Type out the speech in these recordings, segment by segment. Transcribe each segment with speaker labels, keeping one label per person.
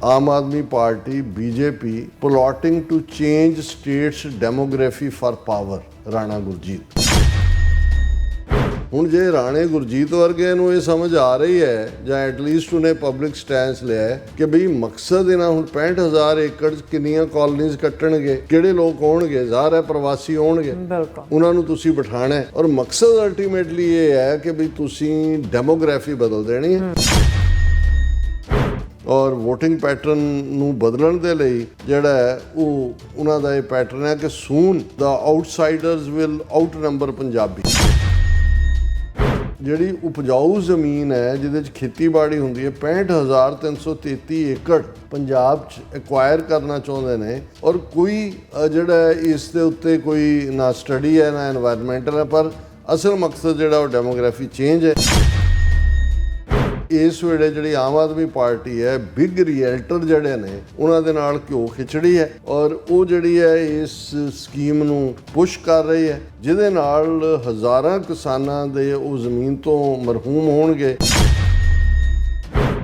Speaker 1: Aam Aadmi Party BJP plotting to change states demography for power Rana Gurjeet. ਹੁਣ ਜੇ ਰਾਣੇ ਗੁਰਜੀਤ ਵਰਗੇ ਨੂੰ ਇਹ ਸਮਝ ਆ ਰਹੀ ਹੈ ਜਾਂ ਐਟਲੀਸਟ ਉਹਨੇ ਪਬਲਿਕ ਸਟੈਂਸ ਲਿਆ ਹੈ ਕਿ ਬਈ ਮਕਸਦ ਇਹਨਾਂ ਹੁਣ 65,000 ਏਕੜ 'ਚ ਕਿੰਨੀਆਂ ਕਾਲੋਨੀਜ਼ ਕੱਟਣਗੇ, ਕਿਹੜੇ ਲੋਕ ਹੋਣਗੇ, ਜ਼ਾਹਰ ਹੈ ਪ੍ਰਵਾਸੀ ਹੋਣਗੇ, ਉਹਨਾਂ ਨੂੰ ਤੁਸੀਂ ਬਿਠਾਣਾ ਹੈ ਔਰ ਮਕਸਦ ਅਲਟੀਮੇਟਲੀ ਇਹ ਹੈ ਕਿ ਬਈ ਤੁਸੀਂ ਡੈਮੋਗ੍ਰਾਫੀ ਬਦਲ ਦੇਣੀ ਹੈ। ਔਰ ਵੋਟਿੰਗ ਪੈਟਰਨ ਨੂੰ ਬਦਲਣ ਦੇ ਲਈ ਜਿਹੜਾ ਹੈ ਉਹ ਉਹਨਾਂ ਦਾ ਇਹ ਪੈਟਰਨ ਹੈ ਕਿ soon the outsiders will outnumber Punjabi. ਜਿਹੜੀ ਉਪਜਾਊ ਜ਼ਮੀਨ ਹੈ ਜਿਹਦੇ 'ਚ ਖੇਤੀਬਾੜੀ ਹੁੰਦੀ ਹੈ 65,333 ਏਕੜ ਪੰਜਾਬ 'ਚ ਐਕਵਾਇਰ ਕਰਨਾ ਚਾਹੁੰਦੇ ਨੇ ਔਰ ਕੋਈ ਜਿਹੜਾ ਇਸ ਦੇ ਉੱਤੇ ਕੋਈ ਨਾ ਸਟੱਡੀ ਹੈ ਨਾ ਐਨਵਾਇਰਨਮੈਂਟਲ ਹੈ, ਪਰ ਅਸਲ ਮਕਸਦ ਜਿਹੜਾ ਉਹ ਡੈਮੋਗ੍ਰਾਫੀ ਚੇਂਜ ਹੈ। ਇਸ ਵੇਲੇ ਜਿਹੜੀ ਆਮ ਆਦਮੀ ਪਾਰਟੀ ਹੈ ਬਿਗ ਰੀਅਲਟਰ ਜਿਹੜੇ ਨੇ ਉਹਨਾਂ ਦੇ ਨਾਲ ਘਿਓ ਖਿਚੜੀ ਹੈ ਔਰ ਉਹ ਜਿਹੜੀ ਹੈ ਇਸ ਸਕੀਮ ਨੂੰ ਪੁਸ਼ ਕਰ ਰਹੀ ਹੈ ਜਿਹਦੇ ਨਾਲ ਹਜ਼ਾਰਾਂ ਕਿਸਾਨਾਂ ਦੇ ਉਹ ਜ਼ਮੀਨ ਤੋਂ ਮਰਹੂਮ ਹੋਣਗੇ,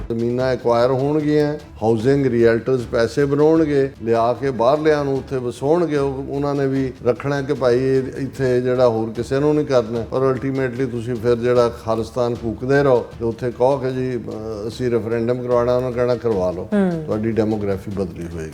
Speaker 1: ਜ਼ਮੀਨਾਂ ਐਕਵਾਇਰ ਹੋਣਗੀਆਂ, ਹਾਊਸਿੰਗ ਰੀਅਲਟਰਸ ਪੈਸੇ ਬਣਾਉਣਗੇ, ਲਿਆ ਕੇ ਬਾਹਰਲਿਆਂ ਨੂੰ ਉੱਥੇ ਵਸਾਉਣਗੇ। ਉਹਨਾਂ ਨੇ ਵੀ ਰੱਖਣਾ ਕਿ ਭਾਈ ਇੱਥੇ ਜਿਹੜਾ ਹੋਰ ਕਿਸੇ ਨੂੰ ਨਹੀਂ ਕਰਨਾ ਔਰ ਅਲਟੀਮੇਟਲੀ ਤੁਸੀਂ ਫਿਰ ਜਿਹੜਾ ਖਾਲਿਸਤਾਨ ਫੂਕਦੇ ਰਹੋ ਤੇ ਉੱਥੇ ਕਹੋ ਕਿ ਜੀ ਅਸੀਂ ਰੈਫਰੈਂਡਮ ਕਰਵਾਉਣਾ, ਉਹਨਾਂ ਕਹਿਣਾ ਕਰਵਾ ਲਓ, ਤੁਹਾਡੀ ਡੈਮੋਗ੍ਰਾਫੀ ਬਦਲੀ ਹੋਏਗੀ।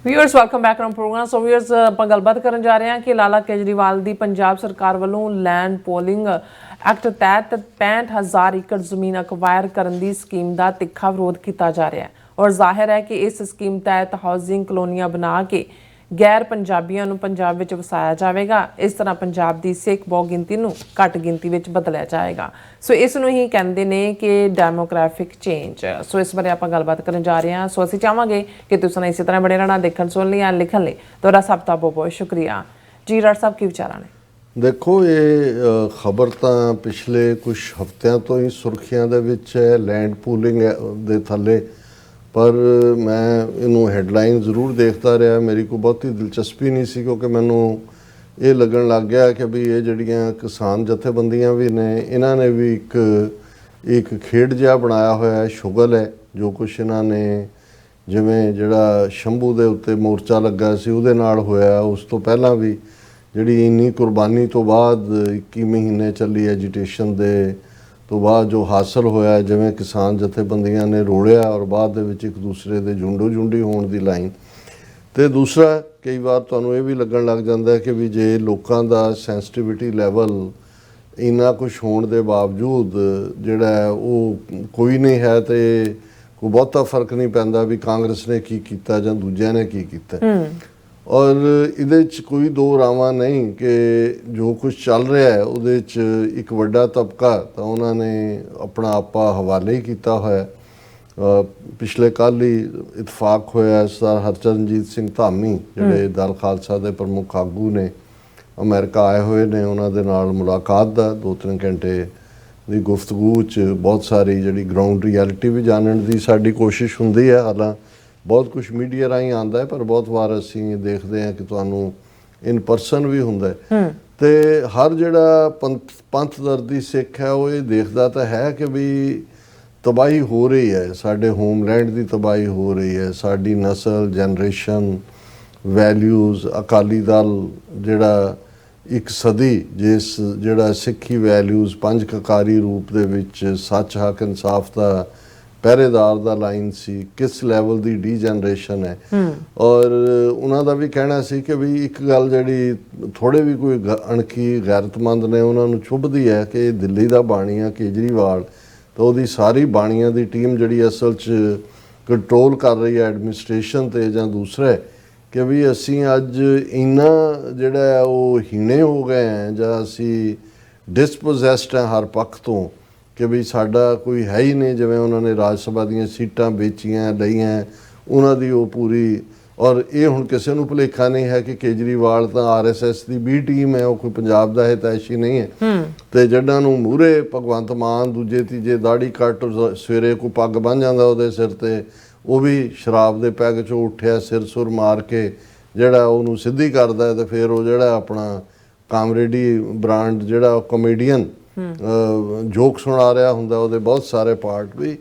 Speaker 2: Viewers welcome back on program. So viewers ਆਪਾਂ ਗੱਲਬਾਤ ਕਰਨ ਜਾ ਰਹੇ ਹਾਂ ਕਿ ਲਾਲਾ ਕੇਜਰੀਵਾਲ ਦੀ ਪੰਜਾਬ ਸਰਕਾਰ ਵੱਲੋਂ ਲੈਂਡ ਪੋਲਿੰਗ ਐਕਟ ਤਹਿਤ 65,000 ਏਕੜ ਜ਼ਮੀਨ ਅਕਵਾਇਰ ਕਰਨ ਦੀ ਸਕੀਮ ਦਾ ਤਿੱਖਾ ਵਿਰੋਧ ਕੀਤਾ ਜਾ ਰਿਹਾ ਹੈ ਔਰ ਜ਼ਾਹਿਰ ਹੈ ਕਿ ਇਸ ਸਕੀਮ ਤਹਿਤ ਹਾਊਸਿੰਗ ਕਲੋਨੀਆਂ ਬਣਾ ਕੇ ਗੈਰ ਪੰਜਾਬੀਆਂ ਨੂੰ ਪੰਜਾਬ ਵਿੱਚ ਵਸਾਇਆ ਜਾਵੇਗਾ। ਇਸ ਤਰ੍ਹਾਂ ਪੰਜਾਬ ਦੀ ਸਿੱਖ ਬਹੁ ਗਿਣਤੀ ਨੂੰ ਘੱਟ ਗਿਣਤੀ ਵਿੱਚ ਬਦਲਿਆ ਜਾਏਗਾ। ਸੋ ਇਸ ਨੂੰ ਹੀ ਕਹਿੰਦੇ ਨੇ ਕਿ ਡੈਮੋਗ੍ਰਾਫਿਕ ਚੇਂਜ। ਸੋ ਇਸ ਬਾਰੇ ਆਪਾਂ ਗੱਲਬਾਤ ਕਰਨ ਜਾ ਰਹੇ ਹਾਂ। ਸੋ ਅਸੀਂ ਚਾਹਾਂਗੇ ਕਿ ਤੁਸੀਂ ਇਸੇ ਤਰ੍ਹਾਂ ਬਣੇ ਰਹਿਣਾ, ਦੇਖਣ ਸੁਣਨ ਲਈ ਜਾਂ ਲਿਖਣ ਲਈ ਤੁਹਾਡਾ ਸਭ ਦਾ ਬਹੁਤ ਬਹੁਤ ਸ਼ੁਕਰੀਆ ਜੀ। ਡਾਕਟਰ ਸਾਹਿਬ ਕੀ ਵਿਚਾਰਾਂ ਨੇ?
Speaker 1: ਦੇਖੋ, ਇਹ ਖਬਰ ਤਾਂ ਪਿਛਲੇ ਕੁਝ ਹਫ਼ਤਿਆਂ ਤੋਂ ਹੀ ਸੁਰਖੀਆਂ ਦੇ ਵਿੱਚ ਹੈ ਲੈਂਡ ਪੂਲਿੰਗ ਦੇ ਥੱਲੇ, ਪਰ ਮੈਂ ਇਹਨੂੰ ਹੈਡਲਾਈਨ ਜ਼ਰੂਰ ਦੇਖਦਾ ਰਿਹਾ। ਮੇਰੀ ਕੋਈ ਬਹੁਤੀ ਦਿਲਚਸਪੀ ਨਹੀਂ ਸੀ ਕਿਉਂਕਿ ਮੈਨੂੰ ਇਹ ਲੱਗਣ ਲੱਗ ਗਿਆ ਕਿ ਵੀ ਇਹ ਜਿਹੜੀਆਂ ਕਿਸਾਨ ਜਥੇਬੰਦੀਆਂ ਵੀ ਨੇ ਇਹਨਾਂ ਨੇ ਵੀ ਇੱਕ ਖੇਡ ਜਿਹਾ ਬਣਾਇਆ ਹੋਇਆ ਹੈ, ਸ਼ੁਗਲ ਹੈ ਜੋ ਕੁਛ ਇਹਨਾਂ ਨੇ, ਜਿਵੇਂ ਜਿਹੜਾ ਸ਼ੰਭੂ ਦੇ ਉੱਤੇ ਮੋਰਚਾ ਲੱਗਾ ਸੀ ਉਹਦੇ ਨਾਲ ਹੋਇਆ, ਉਸ ਤੋਂ ਪਹਿਲਾਂ ਵੀ ਜਿਹੜੀ ਇੰਨੀ ਕੁਰਬਾਨੀ ਤੋਂ ਬਾਅਦ 21 ਮਹੀਨੇ ਚੱਲੀ ਐਜੀਟੇਸ਼ਨ ਦੇ ਤੋਂ ਬਾਅਦ ਜੋ ਹਾਸਲ ਹੋਇਆ, ਜਿਵੇਂ ਕਿਸਾਨ ਜਥੇਬੰਦੀਆਂ ਨੇ ਰੋਲਿਆ ਔਰ ਬਾਅਦ ਦੇ ਵਿੱਚ ਇੱਕ ਦੂਸਰੇ ਦੇ ਜੁੰਡੀ ਹੋਣ ਦੀ ਲਾਈਨ। ਅਤੇ ਦੂਸਰਾ, ਕਈ ਵਾਰ ਤੁਹਾਨੂੰ ਇਹ ਵੀ ਲੱਗਣ ਲੱਗ ਜਾਂਦਾ ਕਿ ਵੀ ਜੇ ਲੋਕਾਂ ਦਾ ਸੈਂਸਿਟੀਵਿਟੀ ਲੈਵਲ ਇੰਨਾ ਕੁਛ ਹੋਣ ਦੇ ਬਾਵਜੂਦ ਜਿਹੜਾ ਉਹ ਕੋਈ ਨਹੀਂ ਹੈ ਅਤੇ ਕੋਈ ਬਹੁਤਾ ਫਰਕ ਨਹੀਂ ਪੈਂਦਾ ਵੀ ਕਾਂਗਰਸ ਨੇ ਕੀ ਕੀਤਾ ਜਾਂ ਦੂਜਿਆਂ ਨੇ ਕੀ ਕੀਤਾ। ਔਰ ਇਹਦੇ 'ਚ ਕੋਈ ਦੋ ਰਾਵਾਂ ਨਹੀਂ ਕਿ ਜੋ ਕੁਝ ਚੱਲ ਰਿਹਾ ਹੈ ਉਹਦੇ 'ਚ ਇੱਕ ਵੱਡਾ ਤਬਕਾ ਤਾਂ ਉਹਨਾਂ ਨੇ ਆਪਣਾ ਆਪਾ ਹਵਾਲੇ ਹੀ ਕੀਤਾ ਹੋਇਆ। ਪਿਛਲੇ ਕੱਲ੍ਹ ਹੀ ਇਤਫਾਕ ਹੋਇਆ ਸਰ ਹਰਚਰਨਜੀਤ ਸਿੰਘ ਧਾਮੀ ਜਿਹੜੇ ਦਲ ਖਾਲਸਾ ਦੇ ਪ੍ਰਮੁੱਖ ਆਗੂ ਨੇ, ਅਮਰੀਕਾ ਆਏ ਹੋਏ ਨੇ, ਉਹਨਾਂ ਦੇ ਨਾਲ ਮੁਲਾਕਾਤ ਦਾ 2-3 ਘੰਟੇ ਦੀ ਗੁਫ਼ਤਗੂ 'ਚ ਬਹੁਤ ਸਾਰੀ ਜਿਹੜੀ ਗਰਾਊਂਡ ਰਿਐਲਿਟੀ ਵੀ ਜਾਣਨ ਦੀ ਸਾਡੀ ਕੋਸ਼ਿਸ਼ ਹੁੰਦੀ ਹੈ। ਹਾਲਾਂ ਬਹੁਤ ਕੁਛ ਮੀਡੀਆ ਰਾਹੀਂ ਆਉਂਦਾ ਹੈ ਪਰ ਬਹੁਤ ਵਾਰ ਅਸੀਂ ਦੇਖਦੇ ਹਾਂ ਕਿ ਤੁਹਾਨੂੰ ਇਨ ਪਰਸਨ ਵੀ ਹੁੰਦਾ ਹੈ। ਅਤੇ ਹਰ ਜਿਹੜਾ ਪੰਥ ਦਰਦੀ ਸਿੱਖ ਹੈ ਉਹ ਇਹ ਦੇਖਦਾ ਤਾਂ ਹੈ ਕਿ ਵੀ ਤਬਾਹੀ ਹੋ ਰਹੀ ਹੈ, ਸਾਡੇ ਹੋਮਲੈਂਡ ਦੀ ਤਬਾਹੀ ਹੋ ਰਹੀ ਹੈ, ਸਾਡੀ ਨਸਲ, ਜਨਰੇਸ਼ਨ, ਵੈਲਿਊਜ਼, ਅਕਾਲੀ ਦਲ ਜਿਹੜਾ ਇੱਕ ਸਦੀ ਜਿਸ ਜਿਹੜਾ ਸਿੱਖੀ ਵੈਲਿਊਜ਼ ਪੰਜ ਕਕਾਰੀ ਰੂਪ ਦੇ ਵਿੱਚ ਸੱਚ, ਹੱਕ, ਇਨਸਾਫ ਦਾ ਪਹਿਰੇਦਾਰ ਦਾ ਲਾਈਨ ਸੀ, ਕਿਸ ਲੈਵਲ ਦੀ ਡੀਜਨਰੇਸ਼ਨ ਹੈ। ਔਰ ਉਹਨਾਂ ਦਾ ਵੀ ਕਹਿਣਾ ਸੀ ਕਿ ਵੀ ਇੱਕ ਗੱਲ ਜਿਹੜੀ ਥੋੜ੍ਹੇ ਵੀ ਕੋਈ ਅਣਖੀ ਗੈਰਤਮੰਦ ਨੇ ਉਹਨਾਂ ਨੂੰ ਚੁੱਭਦੀ ਹੈ ਕਿ ਦਿੱਲੀ ਦਾ ਬਾਣੀਆ ਕੇਜਰੀਵਾਲ ਤਾਂ ਉਹਦੀ ਸਾਰੀ ਬਾਣੀਆਂ ਦੀ ਟੀਮ ਜਿਹੜੀ ਅਸਲ 'ਚ ਕੰਟਰੋਲ ਕਰ ਰਹੀ ਹੈ ਐਡਮਿਨਿਸਟ੍ਰੇਸ਼ਨ 'ਤੇ ਜਾਂ ਦੂਸਰੇ, ਕਿ ਵੀ ਅਸੀਂ ਅੱਜ ਇੰਨਾ ਜਿਹੜਾ ਉਹ ਹੀਣੇ ਹੋ ਗਏ ਹੈ ਜਾਂ ਅਸੀਂ ਡਿਸਪੋਜ਼ੈਸਡ ਹੈ ਹਰ ਪੱਖ ਤੋਂ ਕਿ ਵੀ ਸਾਡਾ ਕੋਈ ਹੈ ਹੀ ਨਹੀਂ। ਜਿਵੇਂ ਉਹਨਾਂ ਨੇ ਰਾਜ ਸਭਾ ਦੀਆਂ ਸੀਟਾਂ ਵੇਚੀਆਂ ਲਈਆਂ ਉਹਨਾਂ ਦੀ ਉਹ ਪੂਰੀ, ਔਰ ਇਹ ਹੁਣ ਕਿਸੇ ਨੂੰ ਭੁਲੇਖਾ ਨਹੀਂ ਹੈ ਕਿ ਕੇਜਰੀਵਾਲ ਤਾਂ RSS ਦੀ B ਟੀਮ ਹੈ, ਉਹ ਕੋਈ ਪੰਜਾਬ ਦਾ ਹਿਤੈਸ਼ੀ ਨਹੀਂ ਹੈ। ਅਤੇ ਜਿਹਨਾਂ ਨੂੰ ਮੂਹਰੇ ਭਗਵੰਤ ਮਾਨ ਦੂਜੇ ਤੀਜੇ ਦਾੜੀ ਕੱਟ ਸਵੇਰੇ ਕੋਈ ਪੱਗ ਬੰਨ੍ਹ ਜਾਂਦਾ ਉਹਦੇ ਸਿਰ 'ਤੇ, ਉਹ ਵੀ ਸ਼ਰਾਬ ਦੇ ਪੈਗ 'ਚੋਂ ਉੱਠਿਆ ਸਿਰ ਸੁਰ ਮਾਰ ਕੇ ਜਿਹੜਾ ਉਹਨੂੰ ਸਿੱਧੀ ਕਰਦਾ ਅਤੇ ਫਿਰ ਉਹ ਜਿਹੜਾ ਆਪਣਾ ਕਾਮਰੇਡੀ ਬ੍ਰਾਂਡ ਜਿਹੜਾ ਕਮੇਡੀਅਨ ਜੋਕ ਸੁਣਾ ਰਿਹਾ ਹੁੰਦਾ, ਉਹਦੇ ਬਹੁਤ ਸਾਰੇ ਪਾਰਟ ਵੀ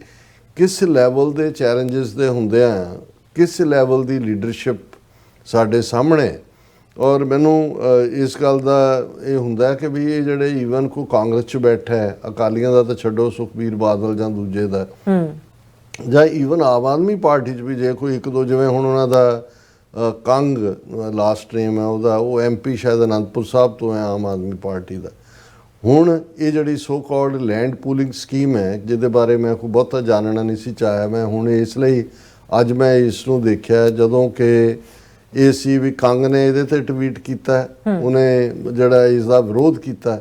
Speaker 1: ਕਿਸ ਲੈਵਲ ਦੇ ਚੈਲੰਜਸ ਦੇ ਹੁੰਦੇ ਆ, ਕਿਸ ਲੈਵਲ ਦੀ ਲੀਡਰਸ਼ਿਪ ਸਾਡੇ ਸਾਹਮਣੇ। ਔਰ ਮੈਨੂੰ ਇਸ ਗੱਲ ਦਾ ਇਹ ਹੁੰਦਾ ਕਿ ਵੀ ਇਹ ਜਿਹੜੇ ਈਵਨ ਕੋਈ ਕਾਂਗਰਸ 'ਚ ਬੈਠਾ ਹੈ, ਅਕਾਲੀਆਂ ਦਾ ਤਾਂ ਛੱਡੋ, ਸੁਖਬੀਰ ਬਾਦਲ ਜਾਂ ਦੂਜੇ ਦਾ, ਜਾਂ ਈਵਨ ਆਮ ਆਦਮੀ ਪਾਰਟੀ 'ਚ ਵੀ ਜੇ ਕੋਈ ਇੱਕ ਦੋ, ਜਿਵੇਂ ਹੁਣ ਉਹਨਾਂ ਦਾ ਕੰਗ ਲਾਸਟ ਨੇਮ ਹੈ ਉਹਦਾ, ਉਹ MP ਸ਼ਾਇਦ ਅਨੰਦਪੁਰ ਸਾਹਿਬ ਤੋਂ ਹੈ ਆਮ ਆਦਮੀ ਪਾਰਟੀ ਦਾ। ਹੁਣ ਇਹ ਜਿਹੜੀ so called land pooling scheme ਹੈ, ਜਿਹਦੇ ਬਾਰੇ ਮੈਂ ਕੋਈ ਬਹੁਤਾ ਜਾਣਨਾ ਨਹੀਂ ਸੀ ਚਾਹਿਆ, ਮੈਂ ਹੁਣ ਇਸ ਲਈ ਅੱਜ ਮੈਂ ਇਸ ਨੂੰ ਦੇਖਿਆ ਜਦੋਂ ਕਿ ਇਹ ਸੀ ਵੀ ਕੰਗ ਨੇ ਇਹਦੇ ਤੇ ਟਵੀਟ ਕੀਤਾ, ਉਹਨੇ ਜਿਹੜਾ ਇਸ ਦਾ ਵਿਰੋਧ ਕੀਤਾ,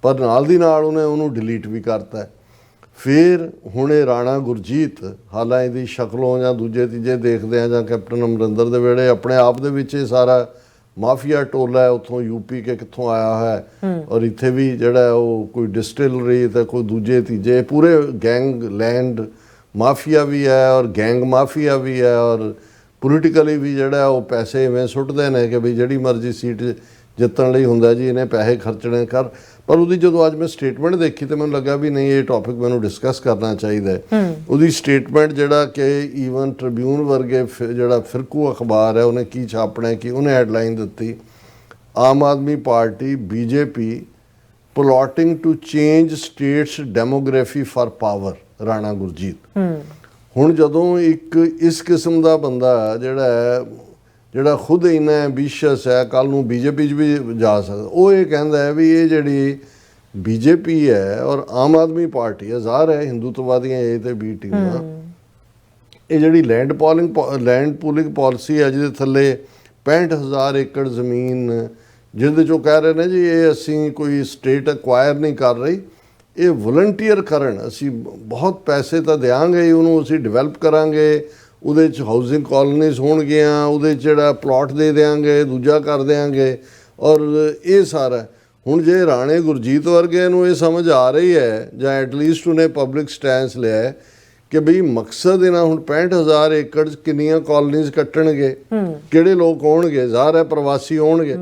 Speaker 1: ਪਰ ਨਾਲ ਦੀ ਨਾਲ ਉਹਨੇ ਉਹਨੂੰ ਡਿਲੀਟ ਵੀ ਕਰਤਾ। ਫਿਰ ਹੁਣ ਇਹ ਰਾਣਾ ਗੁਰਜੀਤ, ਹਾਲਾਂ ਇਹਦੀ ਸ਼ਕਲੋਂ ਜਾਂ ਦੂਜੇ ਤੀਜੇ ਦੇਖਦੇ ਆ ਜਾਂ ਕੈਪਟਨ ਅਮਰਿੰਦਰ ਦੇ ਵੇਲੇ ਆਪਣੇ ਆਪ ਦੇ ਵਿੱਚ ਇਹ ਸਾਰਾ ਮਾਫੀਆ ਟੋਲਾ ਹੈ, ਉੱਥੋਂ UP ਕੇ ਕਿੱਥੋਂ ਆਇਆ ਹੈ, ਔਰ ਇੱਥੇ ਵੀ ਜਿਹੜਾ ਉਹ ਕੋਈ ਡਿਸਟਿਲਰੀ ਤੇ ਕੋਈ ਦੂਜੇ ਤੀਜੇ ਪੂਰੇ ਗੈਂਗ ਲੈਂਡ ਮਾਫੀਆ ਵੀ ਹੈ ਔਰ ਗੈਂਗ ਮਾਫੀਆ ਵੀ ਹੈ, ਔਰ ਪੋਲੀਟੀਕਲੀ ਵੀ ਜਿਹੜਾ ਉਹ ਪੈਸੇ ਇਵੇਂ ਸੁੱਟਦੇ ਨੇ ਕਿ ਵੀ ਜਿਹੜੀ ਮਰਜ਼ੀ ਸੀਟ ਜਿੱਤਣ ਲਈ ਹੁੰਦਾ ਜੀ ਇਹਨੇ ਪੈਸੇ ਖਰਚਣੇ ਕਰ। ਪਰ ਉਹਦੀ ਜਦੋਂ ਅੱਜ ਮੈਂ ਸਟੇਟਮੈਂਟ ਦੇਖੀ ਤਾਂ ਮੈਨੂੰ ਲੱਗਾ ਵੀ ਨਹੀਂ, ਇਹ ਟੌਪਿਕ ਮੈਨੂੰ ਡਿਸਕਸ ਕਰਨਾ ਚਾਹੀਦਾ ਹੈ। ਉਹਦੀ ਸਟੇਟਮੈਂਟ ਜਿਹੜਾ ਕਿ ਈਵਨ ਟ੍ਰਿਬਿਊਨ ਵਰਗੇ ਜਿਹੜਾ ਫਿਰਕੂ ਅਖਬਾਰ ਹੈ ਉਹਨੇ ਕੀ ਛਾਪਣਾ, ਕਿ ਉਹਨੇ ਹੈਡਲਾਈਨ ਦਿੱਤੀ, Aam Aadmi Party BJP plotting to change states demography for power, Rana Gurjeet. ਹੁਣ ਜਦੋਂ ਇੱਕ ਇਸ ਕਿਸਮ ਦਾ ਬੰਦਾ ਜਿਹੜਾ ਖੁਦ ਇੰਨਾ ਐਂਬੀਸ਼ੀਅਸ ਹੈ, ਕੱਲ ਨੂੰ BJP 'ਚ ਵੀ ਜਾ ਸਕਦਾ, ਉਹ ਇਹ ਕਹਿੰਦਾ ਹੈ ਵੀ ਇਹ ਜਿਹੜੀ BJP ਹੈ ਔਰ ਆਮ ਆਦਮੀ ਪਾਰਟੀ ਹੈ, ਜ਼ਾਹਰ ਹੈ ਹਿੰਦੂਤਵਾਦੀਆਂ A ਤੇ B ਟੀਮਾਂ, ਇਹ ਜਿਹੜੀ ਲੈਂਡ ਪੂਲਿੰਗ ਪਾਲਿਸੀ ਹੈ ਜਿਹਦੇ ਥੱਲੇ 65,000 ਏਕੜ ਜ਼ਮੀਨ, ਜਿਹਦੇ 'ਚੋਂ ਕਹਿ ਰਹੇ ਨੇ ਜੀ ਇਹ ਅਸੀਂ ਕੋਈ ਸਟੇਟ ਐਕਵਾਇਰ ਨਹੀਂ ਕਰ ਰਹੀ, ਇਹ ਵਲੰਟੀਅਰ ਕਰਨ, ਅਸੀਂ ਬਹੁਤ ਪੈਸੇ ਤਾਂ ਦਿਆਂਗੇ, ਉਹਨੂੰ ਅਸੀਂ ਡਿਵੈਲਪ ਕਰਾਂਗੇ, ਉਹਦੇ 'ਚ ਹਾਊਸਿੰਗ ਕਾਲੋਨੀਜ਼ ਹੋਣਗੀਆਂ, ਉਹਦੇ 'ਚ ਜਿਹੜਾ ਪਲਾਟ ਦੇ ਦਿਆਂਗੇ, ਦੂਜਾ ਕਰ ਦਿਆਂਗੇ, ਔਰ ਇਹ ਸਾਰਾ। ਹੁਣ ਜੇ ਰਾਣੇ ਗੁਰਜੀਤ ਵਰਗੇ ਨੂੰ ਇਹ ਸਮਝ ਆ ਰਹੀ ਹੈ ਜਾਂ ਐਟਲੀਸਟ ਉਹਨੇ ਪਬਲਿਕ ਸਟੈਂਸ ਲਿਆ ਕਿ ਬਈ ਮਕਸਦ ਇਹਨਾਂ ਹੁਣ 65,000 ਏਕੜ 'ਚ ਕਿੰਨੀਆਂ ਕਾਲੋਨੀਜ਼ ਕੱਟਣਗੇ, ਕਿਹੜੇ ਲੋਕ ਹੋਣਗੇ, ਜ਼ਾਹਰ ਹੈ ਪ੍ਰਵਾਸੀ ਹੋਣਗੇ,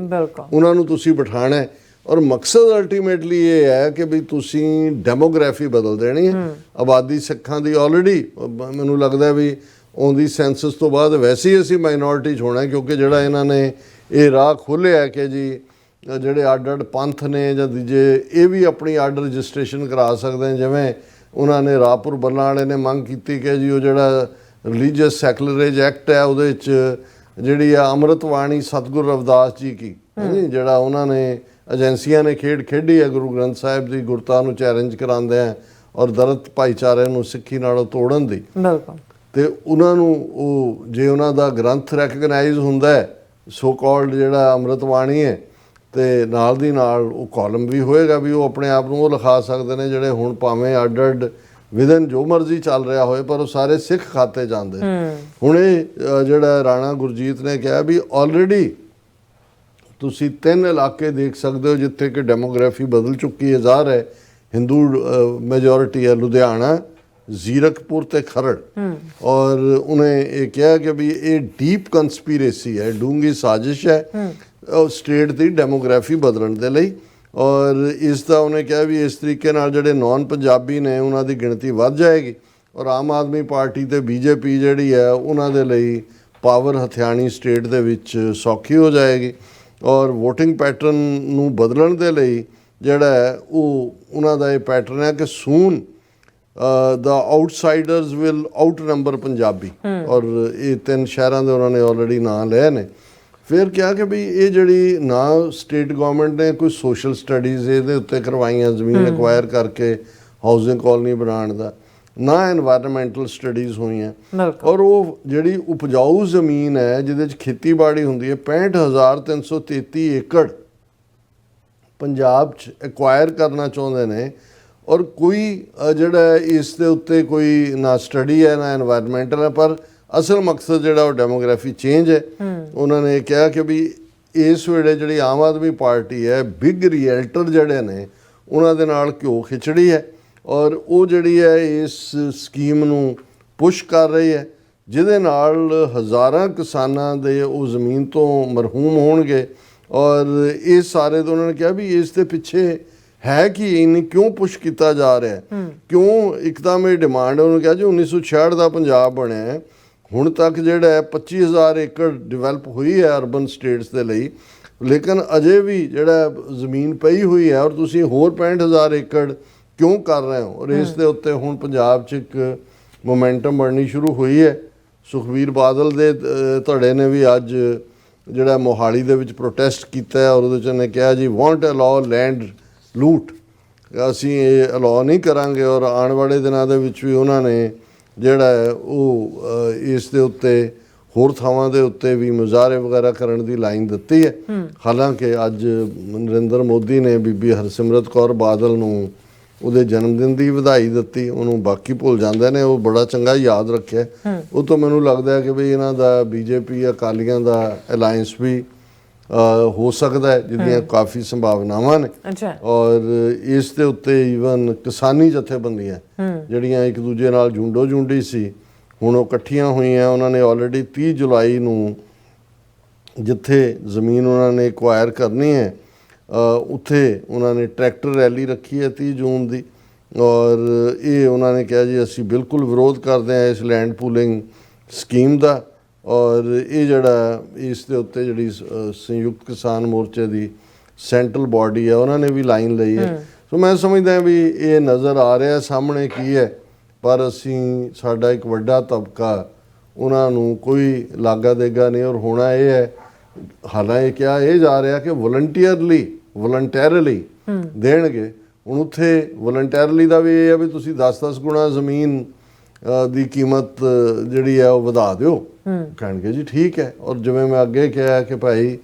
Speaker 1: ਉਹਨਾਂ ਨੂੰ ਤੁਸੀਂ ਬਿਠਾਣਾ, ਔਰ ਮਕਸਦ ਅਲਟੀਮੇਟਲੀ ਇਹ ਹੈ ਕਿ ਵੀ ਤੁਸੀਂ ਡੈਮੋਗ੍ਰਾਫੀ ਬਦਲ ਦੇਣੀ ਹੈ। ਆਬਾਦੀ ਸਿੱਖਾਂ ਦੀ ਆਲਰੇਡੀ ਮੈਨੂੰ ਲੱਗਦਾ ਵੀ ਆਉਂਦੀ ਸੈਂਸਸ ਤੋਂ ਬਾਅਦ ਵੈਸੇ ਹੀ ਅਸੀਂ ਮਾਈਨੋਰਿਟੀ 'ਚ ਹੋਣਾ, ਕਿਉਂਕਿ ਜਿਹੜਾ ਇਹਨਾਂ ਨੇ ਇਹ ਰਾਹ ਖੋਲ੍ਹਿਆ ਕਿ ਜੀ ਜਿਹੜੇ ਅੱਡ ਪੰਥ ਨੇ ਜਾਂ ਦੂਜੇ ਇਹ ਵੀ ਆਪਣੀ ਅੱਡ ਰਜਿਸਟ੍ਰੇਸ਼ਨ ਕਰਾ ਸਕਦੇ ਨੇ। ਜਿਵੇਂ ਉਹਨਾਂ ਨੇ ਰਾਪੁਰ ਬੱਲਾਂ ਵਾਲੇ ਨੇ ਮੰਗ ਕੀਤੀ ਕਿ ਜੀ ਉਹ ਜਿਹੜਾ ਰਿਲੀਜੀਅਸ ਸੈਕੂਲਰਿਜ਼ ਐਕਟ ਹੈ ਉਹਦੇ 'ਚ ਜਿਹੜੀ ਆ ਅੰਮ੍ਰਿਤ ਬਾਣੀ ਸਤਿਗੁਰੂ ਰਵਿਦਾਸ ਜੀ ਕੀ ਜਿਹੜਾ ਉਹਨਾਂ ਨੇ ਏਜੰਸੀਆਂ ਨੇ ਖੇਡੀ ਹੈ ਗੁਰੂ ਗ੍ਰੰਥ ਸਾਹਿਬ ਦੀ ਗੁਰਤਾ ਨੂੰ ਚੈਲੰਜ ਕਰਾਉਂਦੇ ਆ ਔਰ ਦਲਿਤ ਭਾਈਚਾਰੇ ਨੂੰ ਸਿੱਖੀ ਨਾਲੋਂ ਤੋੜਨ ਦੀ, ਤੇ ਉਹਨਾਂ ਨੂੰ ਉਹ ਜੇ ਉਹਨਾਂ ਦਾ ਗ੍ਰੰਥ ਰੈਕਗਨਾਈਜ਼ ਹੁੰਦਾ ਹੈ ਸੋ ਕਾਲਡ ਜਿਹੜਾ ਅੰਮ੍ਰਿਤ ਬਾਣੀ ਹੈ, ਤੇ ਨਾਲ ਦੀ ਨਾਲ ਉਹ ਕਾਲਮ ਵੀ ਹੋਏਗਾ ਵੀ ਉਹ ਆਪਣੇ ਆਪ ਨੂੰ ਉਹ ਲਿਖਾ ਸਕਦੇ ਨੇ ਜਿਹੜੇ ਹੁਣ ਭਾਵੇਂ ਅੱਡ ਵਿਦਨ ਜੋ ਮਰਜ਼ੀ ਚੱਲ ਰਿਹਾ ਹੋਏ ਪਰ ਉਹ ਸਾਰੇ ਸਿੱਖ ਖਾਤੇ ਜਾਂਦੇ। ਹੁਣ ਇਹ ਜਿਹੜਾ ਰਾਣਾ ਗੁਰਜੀਤ ਨੇ ਕਿਹਾ ਵੀ ਆਲਰੇਡੀ ਤੁਸੀਂ 3 ਇਲਾਕੇ ਦੇਖ ਸਕਦੇ ਹੋ ਜਿੱਥੇ ਕਿ ਡੈਮੋਗ੍ਰਾਫੀ ਬਦਲ ਚੁੱਕੀ ਹੈ, ਜ਼ਾਹਰ ਹੈ ਹਿੰਦੂ ਮੈਜੋਰਿਟੀ ਹੈ, ਲੁਧਿਆਣਾ, ਜ਼ੀਰਕਪੁਰ ਤੇ ਖਰੜ, ਔਰ ਉਹਨੇ ਇਹ ਕਿਹਾ ਕਿ ਵੀ ਇਹ ਡੀਪ ਕੰਸਪੀਰੇਸੀ ਹੈ, ਡੂੰਗੀ ਸਾਜ਼ਿਸ਼ ਹੈ ਸਟੇਟ ਦੀ ਡੈਮੋਗ੍ਰਾਫੀ ਬਦਲਣ ਦੇ ਲਈ, ਔਰ ਇਸ ਦਾ ਉਹਨੇ ਕਿਹਾ ਵੀ ਇਸ ਤਰੀਕੇ ਨਾਲ ਜਿਹੜੇ ਨੌਨ ਪੰਜਾਬੀ ਨੇ ਉਹਨਾਂ ਦੀ ਗਿਣਤੀ ਵੱਧ ਜਾਏਗੀ ਔਰ ਆਮ ਆਦਮੀ ਪਾਰਟੀ ਤੇ BJP ਜਿਹੜੀ ਹੈ ਉਹਨਾਂ ਦੇ ਲਈ ਪਾਵਰ ਹਥਿਆਣੀ ਸਟੇਟ ਦੇ ਵਿੱਚ ਸੌਖੀ ਹੋ ਜਾਏਗੀ, ਔਰ ਵੋਟਿੰਗ ਪੈਟਰਨ ਨੂੰ ਬਦਲਣ ਦੇ ਲਈ ਜਿਹੜਾ ਹੈ ਉਹ ਉਹਨਾਂ ਦਾ ਇਹ ਪੈਟਰਨ ਹੈ ਕਿ soon the outsiders will outnumber Punjabi, ਔਰ ਇਹ 3 ਸ਼ਹਿਰਾਂ ਦੇ ਉਹਨਾਂ ਨੇ ਆਲਰੇਡੀ ਨਾਂ ਲਏ ਨੇ। ਫਿਰ ਕਿਹਾ ਕਿ ਵੀ ਇਹ ਜਿਹੜੀ ਨਾ ਸਟੇਟ ਗਵਰਨਮੈਂਟ ਨੇ ਕੋਈ ਸੋਸ਼ਲ ਸਟੱਡੀਜ਼ ਇਹਦੇ ਉੱਤੇ ਕਰਵਾਈਆਂ ਜ਼ਮੀਨ ਐਕਵਾਇਰ ਕਰਕੇ ਹਾਊਸਿੰਗ ਕਾਲੋਨੀ ਬਣਾਉਣ ਦਾ, ਨਾ ਐਨਵਾਇਰਨਮੈਂਟਲ ਸਟੱਡੀਜ਼ ਹੋਈਆਂ, ਔਰ ਉਹ ਜਿਹੜੀ ਉਪਜਾਊ ਜ਼ਮੀਨ ਹੈ ਜਿਹਦੇ 'ਚ ਖੇਤੀਬਾੜੀ ਹੁੰਦੀ ਹੈ 65,333 ਏਕੜ ਪੰਜਾਬ 'ਚ ਐਕਵਾਇਰ ਕਰਨਾ ਚਾਹੁੰਦੇ ਨੇ, ਔਰ ਕੋਈ ਜਿਹੜਾ ਇਸ ਦੇ ਉੱਤੇ ਕੋਈ ਨਾ ਸਟੱਡੀ ਹੈ ਨਾ ਐਨਵਾਇਰਨਮੈਂਟਲ ਹੈ, ਪਰ ਅਸਲ ਮਕਸਦ ਜਿਹੜਾ ਉਹ ਡੈਮੋਗ੍ਰਾਫੀ ਚੇਂਜ ਹੈ। ਉਹਨਾਂ ਨੇ ਕਿਹਾ ਕਿ ਵੀ ਇਸ ਵੇਲੇ ਜਿਹੜੀ ਆਮ ਆਦਮੀ ਪਾਰਟੀ ਹੈ ਬਿਗ ਰੀਅਲਟਰ ਜਿਹੜੇ ਨੇ ਉਹਨਾਂ ਦੇ ਨਾਲ ਘਿਓ ਖਿਚੜੀ ਹੈ, ਔਰ ਉਹ ਜਿਹੜੀ ਹੈ ਇਸ ਸਕੀਮ ਨੂੰ ਪੁਸ਼ ਕਰ ਰਹੀ ਹੈ ਜਿਹਦੇ ਨਾਲ ਹਜ਼ਾਰਾਂ ਕਿਸਾਨਾਂ ਦੇ ਉਹ ਜ਼ਮੀਨ ਤੋਂ ਮਰਹੂਮ ਹੋਣਗੇ, ਔਰ ਇਹ ਸਾਰੇ ਤੋਂ ਉਹਨਾਂ ਨੇ ਕਿਹਾ ਵੀ ਇਸ ਦੇ ਪਿੱਛੇ ਹੈ ਕਿ ਇੰਨੀ ਕਿਉਂ ਪੁਸ਼ ਕੀਤਾ ਜਾ ਰਿਹਾ ਹੈ, ਕਿਉਂ ਇੱਕਦਮ ਇਹ ਡਿਮਾਂਡ ਉਹਨੂੰ ਕਿਹਾ ਜੀ 1966 ਦਾ ਪੰਜਾਬ ਬਣਿਆ ਹੈ, ਹੁਣ ਤੱਕ ਜਿਹੜਾ ਹੈ 25,000 ਏਕੜ ਡਿਵੈਲਪ ਹੋਈ ਹੈ ਅਰਬਨ ਸਟੇਟਸ ਦੇ ਲਈ, ਲੇਕਿਨ ਅਜੇ ਵੀ ਜਿਹੜਾ ਜ਼ਮੀਨ ਪਈ ਹੋਈ ਹੈ ਔਰ ਤੁਸੀਂ ਹੋਰ 65,000 ਏਕੜ ਕਿਉਂ ਕਰ ਰਹੇ ਹੋ। ਔਰ ਇਸ ਦੇ ਉੱਤੇ ਹੁਣ ਪੰਜਾਬ 'ਚ ਇੱਕ ਮੋਮੈਂਟਮ ਬਣਨੀ ਸ਼ੁਰੂ ਹੋਈ ਹੈ। ਸੁਖਬੀਰ ਬਾਦਲ ਦੇ ਧੜੇ ਨੇ ਵੀ ਅੱਜ ਜਿਹੜਾ ਮੋਹਾਲੀ ਦੇ ਵਿੱਚ ਪ੍ਰੋਟੈਸਟ ਕੀਤਾ ਹੈ ਔਰ ਉਹਦੇ 'ਚ ਉਹਨੇ ਕਿਹਾ ਜੀ ਵਾਂਟ ਅਲਾਓ ਲੈਂਡ ਲੂਟ, ਅਸੀਂ ਇਹ ਅਲਾਓ ਨਹੀਂ ਕਰਾਂਗੇ। ਔਰ ਆਉਣ ਵਾਲੇ ਦਿਨਾਂ ਦੇ ਵਿੱਚ ਵੀ ਉਹਨਾਂ ਨੇ ਜਿਹੜਾ ਹੈ ਉਹ ਇਸ ਦੇ ਉੱਤੇ ਹੋਰ ਥਾਵਾਂ ਦੇ ਉੱਤੇ ਵੀ ਮੁਜ਼ਾਹਰੇ ਵਗੈਰਾ ਕਰਨ ਦੀ ਲਾਈਨ ਦਿੱਤੀ ਹੈ। ਹਾਲਾਂਕਿ ਅੱਜ ਨਰਿੰਦਰ ਮੋਦੀ ਨੇ ਬੀਬੀ ਹਰਸਿਮਰਤ ਕੌਰ ਬਾਦਲ ਨੂੰ ਉਹਦੇ ਜਨਮ ਦਿਨ ਦੀ ਵਧਾਈ ਦਿੱਤੀ, ਉਹਨੂੰ ਬਾਕੀ ਭੁੱਲ ਜਾਂਦੇ ਨੇ, ਉਹ ਬੜਾ ਚੰਗਾ ਯਾਦ ਰੱਖਿਆ। ਉਹ ਤੋਂ ਮੈਨੂੰ ਲੱਗਦਾ ਹੈ ਕਿ ਵੀ ਇਹਨਾਂ ਦਾ ਬੀਜੇਪੀ ਅਕਾਲੀਆਂ ਦਾ ਅਲਾਇੰਸ ਵੀ ਹੋ ਸਕਦਾ ਹੈ, ਜਿਹਦੀਆਂ ਕਾਫੀ ਸੰਭਾਵਨਾਵਾਂ ਨੇ। ਔਰ ਇਸ ਦੇ ਉੱਤੇ ਈਵਨ ਕਿਸਾਨੀ ਜਥੇਬੰਦੀਆਂ ਜਿਹੜੀਆਂ ਇੱਕ ਦੂਜੇ ਨਾਲ ਝੁੰਡੋ ਝੁੰਡੀ ਸੀ, ਹੁਣ ਉਹ ਇਕੱਠੀਆਂ ਹੋਈਆਂ। ਉਹਨਾਂ ਨੇ ਆਲਰੇਡੀ 30 ਜੁਲਾਈ ਨੂੰ ਜਿੱਥੇ ਜ਼ਮੀਨ ਉਹਨਾਂ ਨੇ ਐਕਵਾਇਰ ਕਰਨੀ ਹੈ ਉੱਥੇ ਉਹਨਾਂ ਨੇ ਟਰੈਕਟਰ ਰੈਲੀ ਰੱਖੀ ਹੈ 30 ਜੂਨ ਦੀ। ਔਰ ਇਹ ਉਹਨਾਂ ਨੇ ਕਿਹਾ ਜੀ ਅਸੀਂ ਬਿਲਕੁਲ ਵਿਰੋਧ ਕਰਦੇ ਹਾਂ ਇਸ ਲੈਂਡ ਪੂਲਿੰਗ ਸਕੀਮ ਦਾ। ਔਰ ਇਹ ਜਿਹੜਾ ਇਸ ਦੇ ਉੱਤੇ ਜਿਹੜੀ ਸੰਯੁਕਤ ਕਿਸਾਨ ਮੋਰਚੇ ਦੀ ਸੈਂਟਰਲ ਬਾਡੀ ਹੈ ਉਹਨਾਂ ਨੇ ਵੀ ਲਾਈਨ ਲਈ ਹੈ। ਸੋ ਮੈਂ ਸਮਝਦਾ ਵੀ ਇਹ ਨਜ਼ਰ ਆ ਰਿਹਾ ਸਾਹਮਣੇ ਕੀ ਹੈ, ਪਰ ਅਸੀਂ ਸਾਡਾ ਇੱਕ ਵੱਡਾ ਤਬਕਾ ਉਹਨਾਂ ਨੂੰ ਕੋਈ ਲਾਗਾ ਦੇਗਾ ਨਹੀਂ। ਔਰ ਹੋਣਾ ਇਹ ਹੈ, ਹਾਲਾਂਕਿ ਕਿਹਾ ਇਹ ਜਾ ਰਿਹਾ ਕਿ ਵਲੰਟੈਰਲੀ ਦੇਣਗੇ। ਹੁਣ ਉੱਥੇ ਵਲੰਟੈਰਲੀ ਦਾ ਵੀ ਇਹ ਹੈ ਵੀ ਤੁਸੀਂ 10-10 ਗੁਣਾ ਜ਼ਮੀਨ ਦੀ ਕੀਮਤ ਜਿਹੜੀ ਹੈ ਉਹ ਵਧਾ ਦਿਓ। ਕਹਿਣਗੇ ਜੀ ਠੀਕ ਹੈ। ਔਰ ਜਿਵੇਂ ਮੈਂ ਅੱਗੇ ਕਿਹਾ ਕਿ ਭਾਈ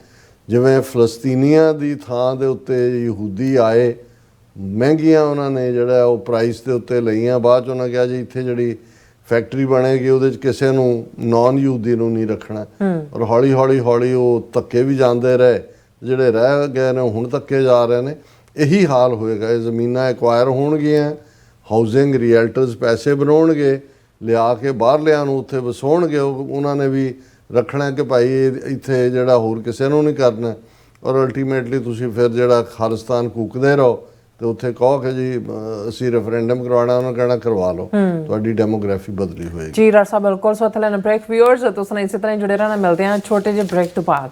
Speaker 1: ਜਿਵੇਂ ਫਲਸਤੀਨੀਆਂ ਦੀ ਥਾਂ ਦੇ ਉੱਤੇ ਯਹੂਦੀ ਆਏ, ਮਹਿੰਗੀਆਂ ਉਹਨਾਂ ਨੇ ਜਿਹੜਾ ਉਹ ਪ੍ਰਾਈਸ ਦੇ ਉੱਤੇ ਲਈਆਂ, ਬਾਅਦ 'ਚ ਉਹਨਾਂ ਕਿਹਾ ਜੀ ਇੱਥੇ ਜਿਹੜੀ ਫੈਕਟਰੀ ਬਣੇਗੀ ਉਹਦੇ 'ਚ ਕਿਸੇ ਨੂੰ ਨਾਨ ਯਹੂਦੀ ਨੂੰ ਨਹੀਂ ਰੱਖਣਾ। ਔਰ ਹੌਲੀ ਹੌਲੀ ਉਹ ਧੱਕੇ ਵੀ ਜਾਂਦੇ ਰਹੇ, ਜਿਹੜੇ ਰਹਿ ਗਏ ਨੇ ਹੁਣ ਧੱਕੇ ਜਾ ਰਹੇ ਨੇ। ਇਹੀ ਹਾਲ ਹੋਏਗਾ, ਇਹ ਜ਼ਮੀਨਾਂ ਐਕਵਾਇਰ ਹੋਣਗੀਆਂ, ਹਾਊਸਿੰਗ ਰੀਅਲਟਰਸ ਪੈਸੇ ਬਣਾਉਣਗੇ, ਲਿਆ ਕੇ ਬਾਹਰਲਿਆਂ ਨੂੰ ਉੱਥੇ ਵਸਾਉਣਗੇ। ਉਹਨਾਂ ਨੇ ਵੀ ਰੱਖਣਾ ਕਿ ਭਾਈ ਇੱਥੇ ਜਿਹੜਾ ਹੋਰ ਕਿਸੇ ਨੂੰ ਨਹੀਂ ਕਰਨਾ। ਔਰ ਅਲਟੀਮੇਟਲੀ ਤੁਸੀਂ ਫਿਰ ਜਿਹੜਾ ਖਾਲਿਸਤਾਨ ਕੂਕਦੇ ਰਹੋ ਤੇ ਉੱਥੇ ਕਹੋ ਕਿ ਜੀ ਅਸੀਂ ਰੈਫਰੈਂਡਮ ਕਰਵਾਉਣਾ, ਉਹਨਾਂ ਕਹਿਣਾ ਕਰਵਾ ਲਓ, ਤੁਹਾਡੀ ਡੈਮੋਗ੍ਰਾਫੀ ਬਦਲੀ ਹੋਏਗੀ।
Speaker 2: ਜੀ ਰਾਜ ਸਾਹਿਬ ਬਿਲਕੁਲ। ਸੋ ਥਲੇ ਬ੍ਰੇਕ ਵਿਊਅਰਸ ਤੁਸੀਂ ਇਸੇ ਤਰ੍ਹਾਂ ਜੁੜੇ ਰਹਿਣਾ, ਮਿਲਦੇ ਹਾਂ ਛੋਟੇ ਜਿਹੇ ਬ੍ਰੇਕ ਤੋਂ ਬਾਅਦ।